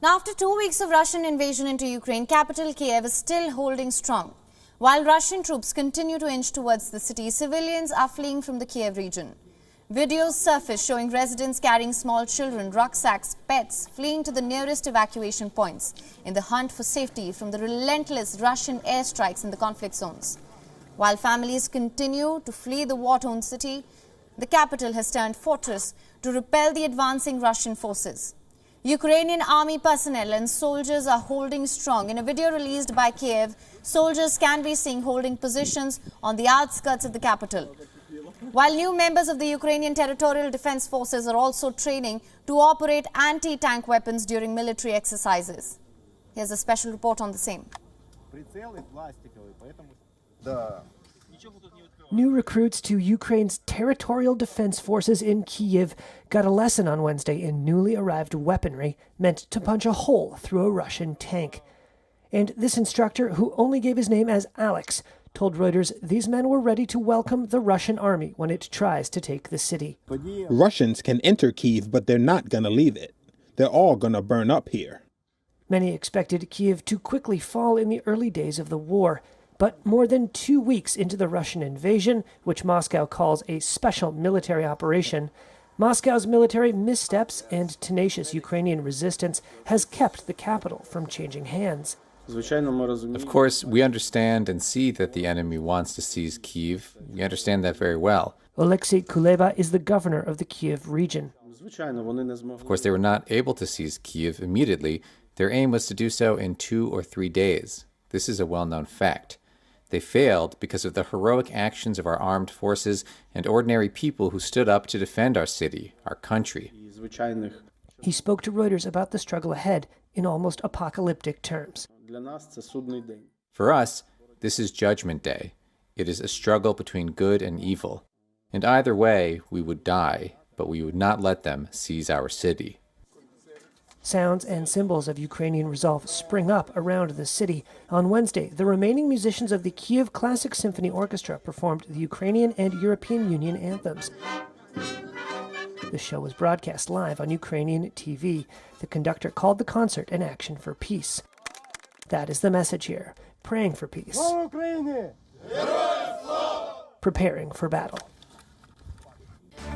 Now, after 2 weeks of Russian invasion into Ukraine, capital Kyiv is still holding strong. While Russian troops continue to inch towards the city, civilians are fleeing from the Kyiv region. Videos surface showing residents carrying small children, rucksacks, pets, fleeing to the nearest evacuation points in the hunt for safety from the relentless Russian airstrikes in the conflict zones. While families continue to flee the war-torn city, the capital has turned fortress to repel the advancing Russian forces. Ukrainian army personnel and soldiers are holding strong. In a video released by Kyiv, soldiers can be seen holding positions on the outskirts of the capital. While new members of the Ukrainian Territorial Defense Forces are also training to operate anti-tank weapons during military exercises. Here's a special report on the same. New recruits to Ukraine's Territorial Defense Forces in Kyiv got a lesson on Wednesday in newly arrived weaponry meant to punch a hole through a Russian tank. And this instructor, who only gave his name as Alex, told Reuters these men were ready to welcome the Russian army when it tries to take the city. Russians can enter Kyiv, but they're not going to leave it. They're all going to burn up here. Many expected Kyiv to quickly fall in the early days of the war. But more than 2 weeks into the Russian invasion, which Moscow calls a special military operation, Moscow's military missteps and tenacious Ukrainian resistance has kept the capital from changing hands. Of course, we understand and see that the enemy wants to seize Kyiv. We understand that very well. Alexei Kuleba is the governor of the Kyiv region. Of course, they were not able to seize Kyiv immediately. Their aim was to do so in 2 or 3 days. This is a well-known fact. They failed because of the heroic actions of our armed forces and ordinary people who stood up to defend our city, our country. He spoke to Reuters about the struggle ahead in almost apocalyptic terms. For us, this is Judgment Day. It is a struggle between good and evil. And either way, we would die, but we would not let them seize our city. Sounds and symbols of Ukrainian resolve spring up around the city. On Wednesday, the remaining musicians of the Kyiv Classic Symphony Orchestra performed the Ukrainian and European Union anthems. The show was broadcast live on Ukrainian TV. The conductor called the concert an action for peace. That is the message here: praying for peace, preparing for battle.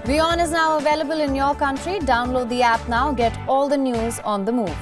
WION is now available in your country. Download the app now. Get all the news on the move.